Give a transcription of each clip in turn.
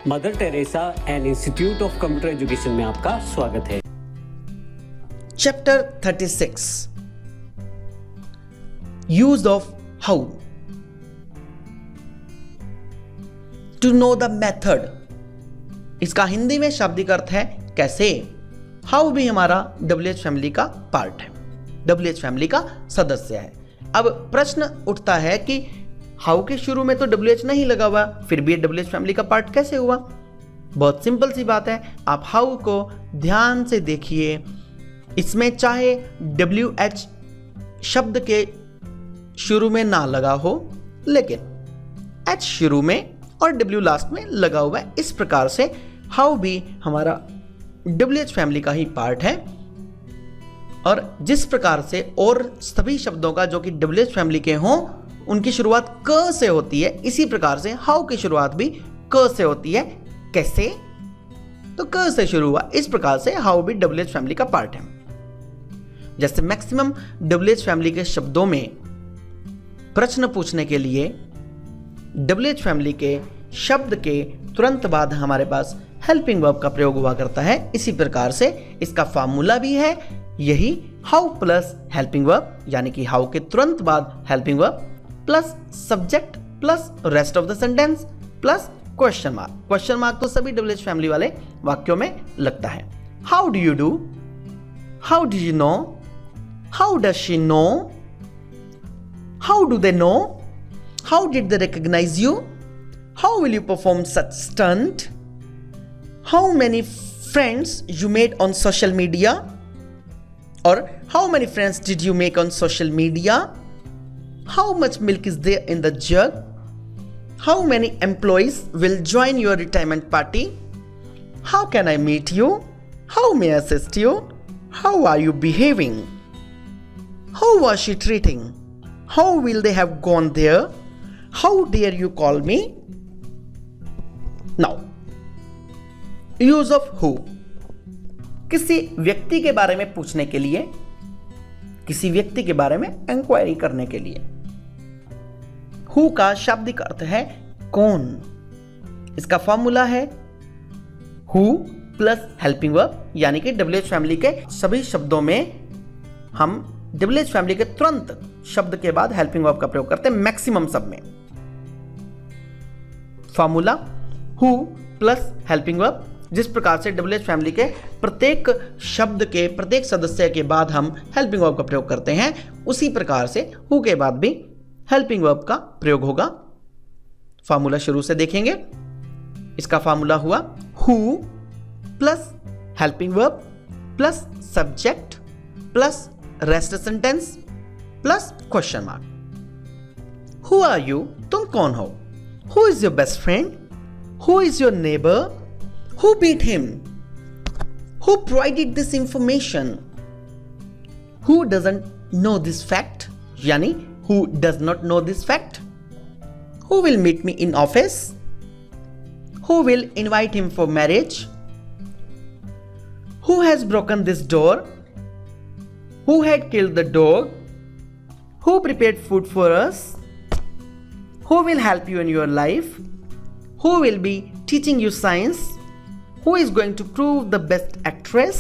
Mother Teresa and institute of computer education में आपका स्वागत है। Chapter 36 use of how to know the method. इसका हिंदी में शाब्दिक अर्थ है कैसे। हाउ भी हमारा WH फैमिली का पार्ट है, WH फैमिली का सदस्य है। अब प्रश्न उठता है कि हाउ के शुरू में तो WH नहीं लगा हुआ, फिर भी WH फैमिली का पार्ट कैसे हुआ। बहुत सिंपल सी बात है, आप हाउ को ध्यान से देखिए। इसमें चाहे WH शब्द के शुरू में ना लगा हो, लेकिन H शुरू में और W लास्ट में लगा हुआ है। इस प्रकार से हाउ भी हमारा WH फैमिली का ही पार्ट है। और जिस प्रकार से और सभी शब्दों का जो कि WH फैमिली के हों उनकी शुरुआत क से होती है, इसी प्रकार से हाउ की शुरुआत भी क से होती है। कैसे? तो क से शुरू हुआ, इस प्रकार से हाउ भी WH फैमिली का पार्ट है। जैसे मैक्सिमम WH फैमिली के शब्दों में प्रश्न पूछने के लिए WH फैमिली के शब्द के तुरंत बाद हमारे पास हेल्पिंग वर्ब का प्रयोग हुआ करता है। इसी प्रकार से इसका फार्मूला भी है यही, हाउ प्लस हेल्पिंग वर्ब, यानी कि हाउ के तुरंत बाद helping verb plus subject plus rest of the sentence plus question mark. Question mark तो सभी WH फैमिली वाले वाक्यों में लगता है। How do you do, how do you know, how does she know, how do they know, how did they recognise you, how will you perform such stunt, how many friends you made on social media, और how many friends did you make on social media, how much milk is there in the jug, how many employees will join your retirement party, how can I meet you, how may I assist you, how are you behaving, how was she treating, how will they have gone there, how dare you call me. Now use of who, किसी व्यक्ति के बारे में पूछने के लिए, किसी व्यक्ति के बारे में इंक्वायरी करने के लिए। हु का शाब्दिक अर्थ है कौन। इसका फॉर्मूला है हु प्लस हेल्पिंग वर्ब, यानी कि WH फैमिली के सभी शब्दों में हम WH फैमिली के तुरंत शब्द के बाद हेल्पिंग वर्ब का प्रयोग करते हैं। मैक्सिमम सब में formula who plus helping verb. जिस प्रकार से WH फैमिली के प्रत्येक शब्द के प्रत्येक सदस्य के बाद हम हेल्पिंग वर्ब का प्रयोग करते हैं, उसी प्रकार से हु के बाद भी हेल्पिंग वर्ब का प्रयोग होगा। फार्मूला शुरू से देखेंगे। इसका फार्मूला हुआ who plus helping verb plus subject plus rest sentence plus question mark. Who are you, तुम कौन हो। Who is your best friend, who is your neighbour, who beat him, who provided this information, who doesn't know this fact, यानी who does not know this fact, who will meet me in office, who will invite him for marriage, who has broken this door, who had killed the dog, who prepared food for us, who will help you in your life, who will be teaching you science, who is going to prove the best actress,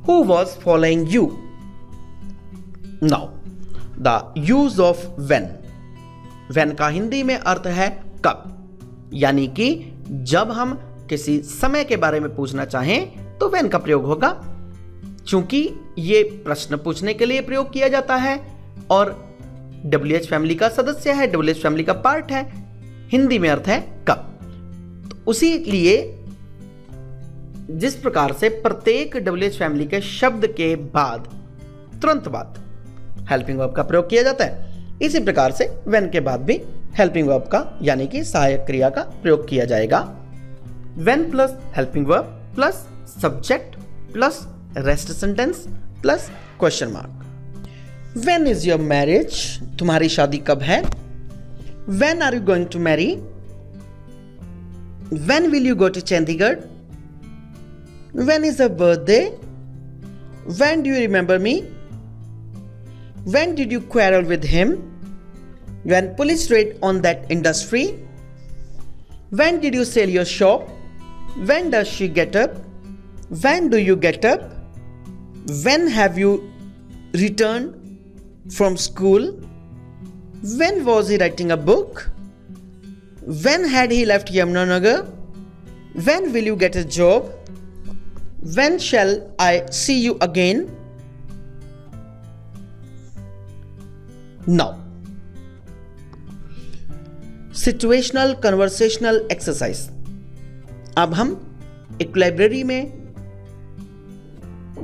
who was following you. Now the use of when. when का हिंदी में अर्थ है कब, यानी कि जब हम किसी समय के बारे में पूछना चाहें तो when का प्रयोग होगा। चूंकि ये प्रश्न पूछने के लिए प्रयोग किया जाता है और WH फैमिली का सदस्य है, WH फैमिली का पार्ट है, हिंदी में अर्थ है कब। तो उसी लिए जिस प्रकार से प्रत्येक WH फैमिली के शब्द के बाद तुरंत बाद हेल्पिंग वर्ब का प्रयोग किया जाता है, इसी प्रकार से when के बाद भी हेल्पिंग वर्ब का यानी कि सहायक क्रिया का प्रयोग किया जाएगा। when plus helping verb plus subject plus rest sentence plus question mark. when is your marriage, तुम्हारी शादी कब है। when are you going to marry, when will you go to Chandigarh, when is your birthday, when do you remember me, when did you quarrel with him, when police raid on that industry, When did you sell your shop? When does she get up? When do you get up? When have you returned from school? When was he writing a book? When had he left Yamunanagar? When will you get a job? When shall I see you again? Now, situational conversational exercise. अब हम एक library में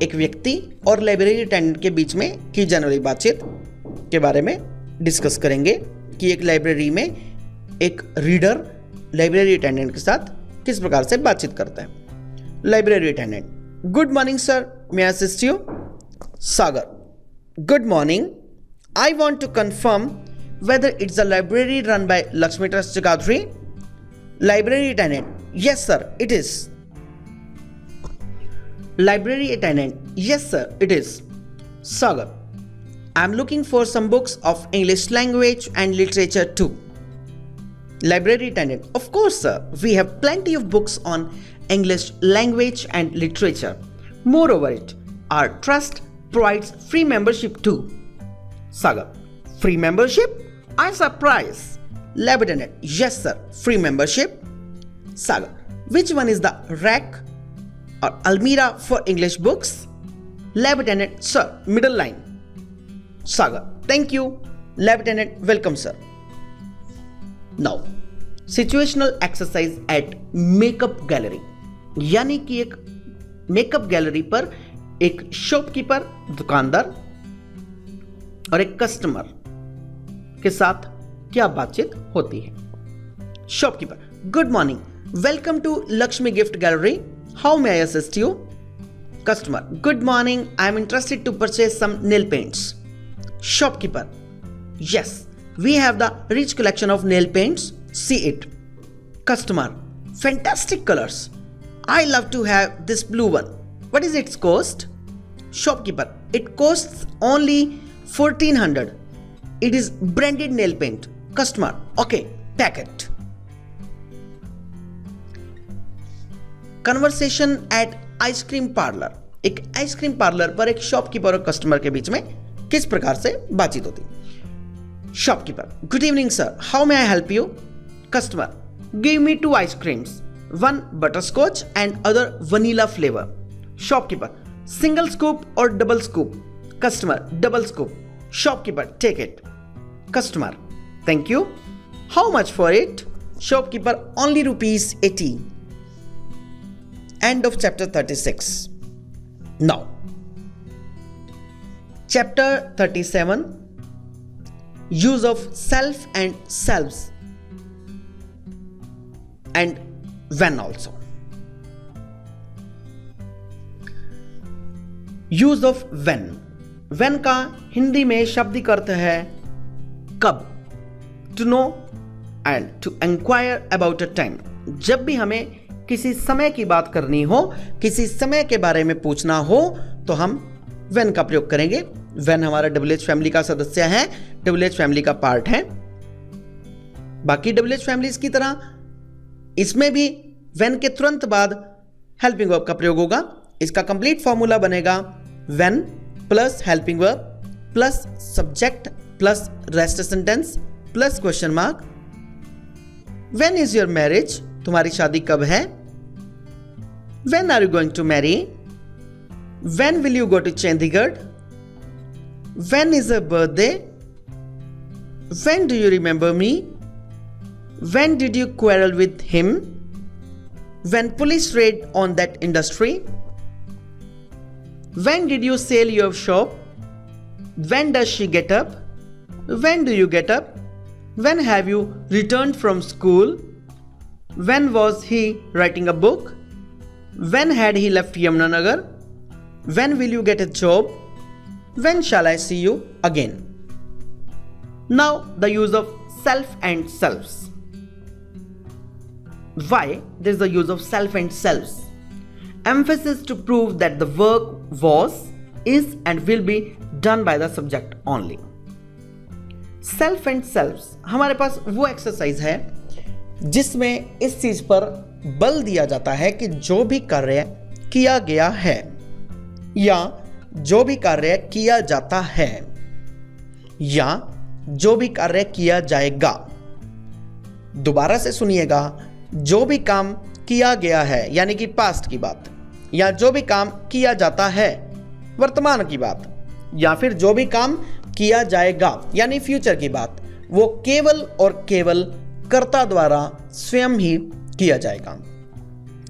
एक व्यक्ति और library attendant के बीच में की जाने वाली बातचीत के बारे में डिस्कस करेंगे कि एक लाइब्रेरी में एक रीडर लाइब्रेरी अटेंडेंट के साथ किस प्रकार से बातचीत करता है। Library attendant, good morning sir, may I assist you? Sagar, good morning, I want to confirm whether it's a library run by Lakshmi Trust Jagadri? Library attendant, yes sir, it is. Library attendant, yes sir, it is. Sagar, I'm looking for some books of English language and literature too. Library attendant, of course sir, we have plenty of books on English language and literature. Moreover, our trust provides free membership too. Sagar, free membership? I'm surprised. Lab attendant, yes sir, free membership. Sagar, which one is the rack or almirah for English books? Lab attendant, sir, middle line. Sagar, thank you. Lab attendant, welcome sir. Now, situational exercise at makeup gallery. यानी कि एक makeup gallery पर एक shopkeeper दुकानदार और एक customer के साथ क्या बातचीत होती है। Shopkeeper, good morning, welcome to Lakshmi gift gallery, how may I assist you? Customer, good morning, I am interested to purchase some nail paints. Shopkeeper, yes, we have the rich collection of nail paints, see it. Customer, fantastic colours, I love to have this blue one, what is its cost? Shopkeeper, it costs only 1400. It is branded nail paint. Customer, okay, take it. Conversation at ice cream parlor. एक ice cream parlour पर एक shopkeeper और customer के बीच में किस प्रकार से बातचीत होती? Shopkeeper, good evening sir, how may I help you? Customer, give me 2 ice creams, one butterscotch and other vanilla flavor. Shopkeeper, single scoop or double scoop? Customer, double scoop. Shopkeeper, take it. Customer, thank you. How much for it? Shopkeeper, only rupees 80. End of chapter 36. Now, chapter 37, use of self and selves and when also. Use of when. When का हिंदी में शाब्दिक अर्थ है कब, to know and to inquire about a time. जब भी हमें किसी समय की बात करनी हो, किसी समय के बारे में पूछना हो, तो हम वेन का प्रयोग करेंगे। वेन हमारा WH फैमिली का सदस्य है, WH फैमिली का पार्ट है। बाकी WH फैमिलीज की तरह इसमें भी वेन के तुरंत बाद हेल्पिंग वर्ब का प्रयोग होगा। इसका कंप्लीट फॉर्मूला बनेगा when plus helping verb plus subject plus rest sentence plus question mark. When is your marriage? तुम्हारी शादी कब है? When are you going to marry? When will you go to Chandigarh? When is a birthday? When do you remember me? When did you quarrel with him? When police raid on that industry? When did you sell your shop? When does she get up? When do you get up? When have you returned from school? When was he writing a book? When had he left Yamunanagar? When will you get a job? When shall I see you again? Now the use of self and selves. Why there is the use of self and selves? Emphasis to prove that the work was, is and will be done by the subject only. Self and selves हमारे पास वो exercise है जिसमें इस चीज पर बल दिया जाता है कि जो भी कार्य किया गया है या जो भी कार्य किया जाता है या जो भी कार्य किया जाएगा। दोबारा से सुनिएगा, जो भी काम किया गया है यानी कि पास्ट की बात, या जो भी काम किया जाता है वर्तमान की बात, या फिर जो भी काम किया जाएगा यानी फ्यूचर की बात, वो केवल और केवल कर्ता द्वारा स्वयं ही किया जाएगा।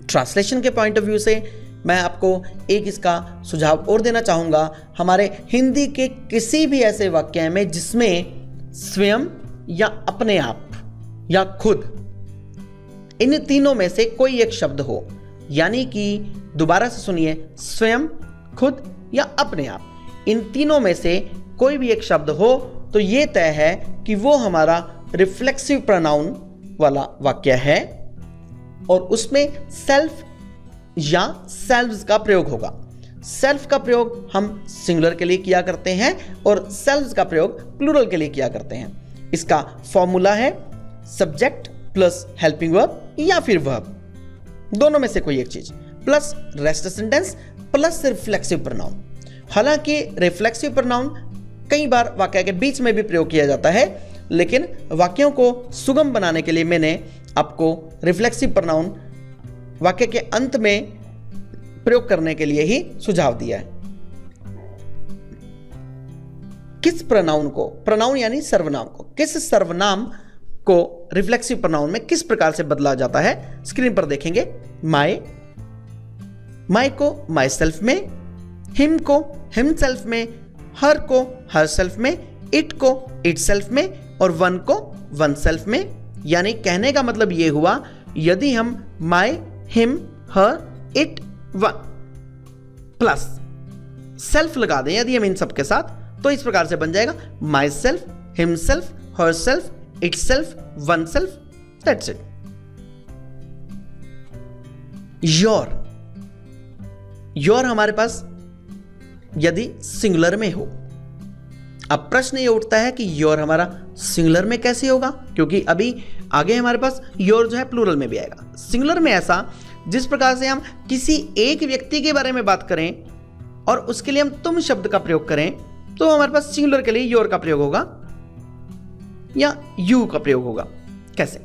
ट्रांसलेशन के पॉइंट ऑफ व्यू से मैं आपको एक इसका सुझाव और देना चाहूंगा। हमारे हिंदी के किसी भी ऐसे वाक्य में जिसमें स्वयं या अपने आप या खुद, इन तीनों में से कोई एक शब्द हो, यानी कि दोबारा से सुनिए, स्वयं, खुद या अपने आप, इन तीनों में से कोई भी एक शब्द हो तो यह तय है कि वो हमारा रिफ्लेक्सिव प्रोनाउन वाला वाक्य है और उसमें सेल्फ या सेल्व्स का प्रयोग होगा। सेल्फ का प्रयोग हम सिंगुलर के लिए किया करते हैं और सेल्व्स का प्रयोग प्लूरल के लिए किया करते हैं। इसका फॉर्मूला है सब्जेक्ट प्लस हेल्पिंग वर्ब या फिर वर्ब, दोनों में से कोई एक चीज, plus rest sentence plus reflexive pronoun. हालांकि रिफ्लेक्सिव प्रोनाउन कई बार वाक्य के बीच में भी प्रयोग किया जाता है, लेकिन वाक्यों को सुगम बनाने के लिए मैंने आपको रिफ्लेक्सिव प्रोनाउन वाक्य के अंत में प्रयोग करने के लिए ही सुझाव दिया है। किस प्रोनाउन को, प्रोनाउन यानी सर्वनाम को, किस सर्वनाम को रिफ्लेक्सिव प्रोनाउन में किस प्रकार से बदला जाता है स्क्रीन पर देखेंगे। माय, माय को माई सेल्फ में, हिम को हिमसेल्फ में, हर को हर सेल्फ में, इट को इट सेल्फ में और वन को वन सेल्फ में। यानी कहने का मतलब यह हुआ, यदि हम my, him, her, it, one plus self लगा दें यदि हम इन सब के साथ, तो इस प्रकार से बन जाएगा my self, him self, her self, it self, one self, that's it. Your, your हमारे पास यदि सिंगुलर में हो, अब प्रश्न ये उठता है कि योर हमारा सिंगुलर में कैसे होगा, क्योंकि अभी आगे हमारे पास योर जो है प्लूरल में भी आएगा। सिंगुलर में ऐसा, जिस प्रकार से हम किसी एक व्यक्ति के बारे में बात करें और उसके लिए हम तुम शब्द का प्रयोग करें, तो हमारे पास सिंगुलर के लिए योर का प्रयोग होगा या यू का प्रयोग होगा। कैसे?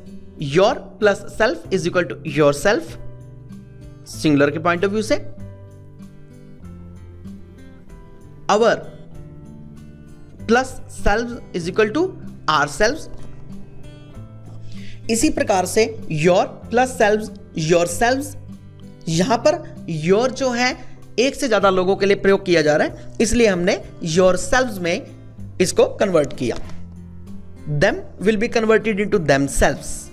Your plus self is equal to your self, singular के पॉइंट ऑफ व्यू से। Our plus self is equal to our self. इसी प्रकार से your plus self your self, यहां पर योर जो है एक से ज्यादा लोगों के लिए प्रयोग किया जा रहा है, इसलिए हमने योर सेल्व्स में इसको कन्वर्ट किया। Them will be converted into themselves.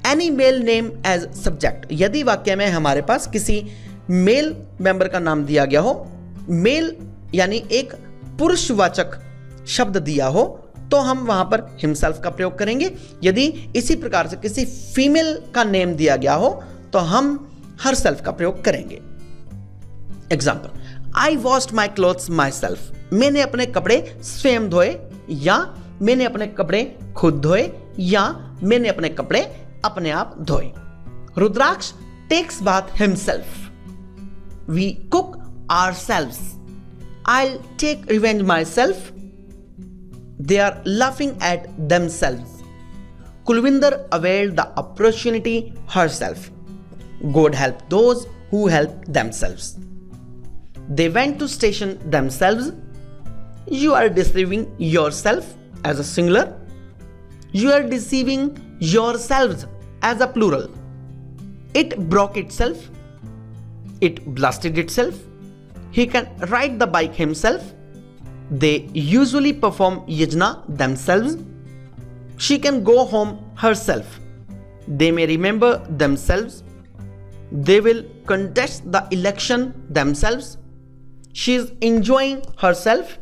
Any male name as subject, यदि वाक्य में हमारे पास किसी मेल मेंबर का नाम दिया गया हो, मेल यानी एक पुरुषवाचक शब्द दिया हो, तो हम वहां पर हिमसेल्फ का प्रयोग करेंगे। यदि इसी प्रकार से किसी फीमेल का नेम दिया गया हो, तो हम हर सेल्फ का प्रयोग करेंगे। Example, I washed my clothes my self, मैंने अपने कपड़े स्वयं धोए, या मैंने अपने कपड़े खुद धोए, या मैंने अपने कपड़े अपने आप धोए। Rudraksh takes bath himself, we cook ourselves, I'll take revenge myself, they are laughing at themselves. Kulvinder availed the opportunity herself. God help those who help themselves. They went to station themselves. You are deceiving yourself as a singular. You are deceiving yourselves as a plural. It broke itself. It blasted itself. He can ride the bike himself. They usually perform yajna themselves. She can go home herself. They may remember themselves. They will contest the election themselves. She is enjoying herself.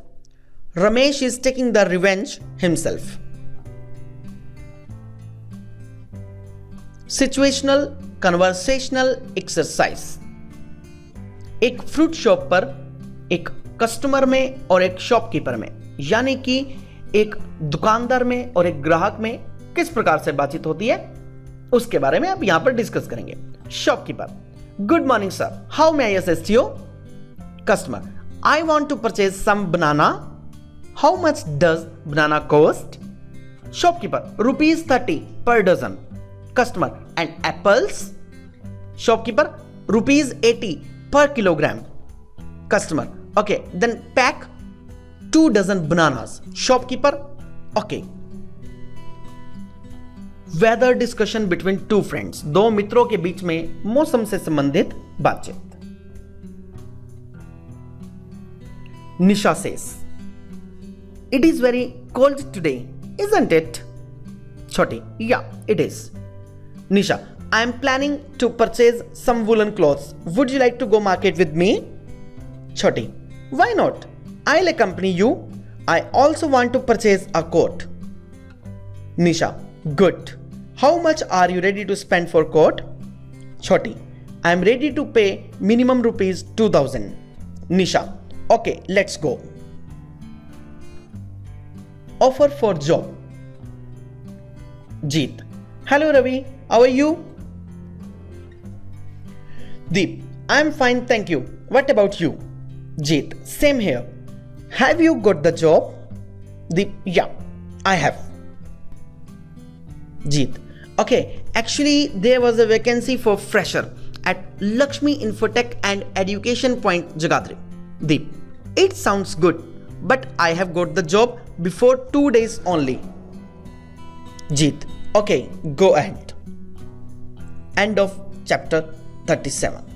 Ramesh is taking the revenge himself. Situational conversational exercise. एक fruit shop पर एक customer में और एक shopkeeper में, यानी कि एक दुकानदार में और एक ग्राहक में किस प्रकार से बातचीत होती है, उसके बारे में आप यहां पर डिस्कस करेंगे. Shopkeeper, good morning sir, how may I assist you? Customer, I want to purchase some banana. How much does banana cost? Shopkeeper, rupees 30 per dozen. Customer, and apples? Shopkeeper, rupees 80 per kilogram. Customer, okay, then pack 2 dozen bananas. Shopkeeper, okay. Weather discussion between two friends. दो मित्रों के बीच में मौसम से संबंधित बातचीत. Nisha says, it is very cold today. Isn't it? Choti, yeah, it is. Nisha, I am planning to purchase some woolen clothes. Would you like to go market with me? Choti, why not? I'll accompany you. I also want to purchase a coat. Nisha, good. How much are you ready to spend for coat? Choti, I am ready to pay minimum rupees 2000. Nisha, okay, let's go. Offer for job. Jeet, hello Ravi, how are you? Deep, I am fine, thank you. What about you? Jeet, same here. Have you got the job? Deep, yeah, I have. Jeet, okay, actually there was a vacancy for fresher at Lakshmi Infotech and Education Point, Jagadri. Deep, it sounds good, but I have got the job before 2 days only. Jeet, okay, go ahead. End of chapter 37.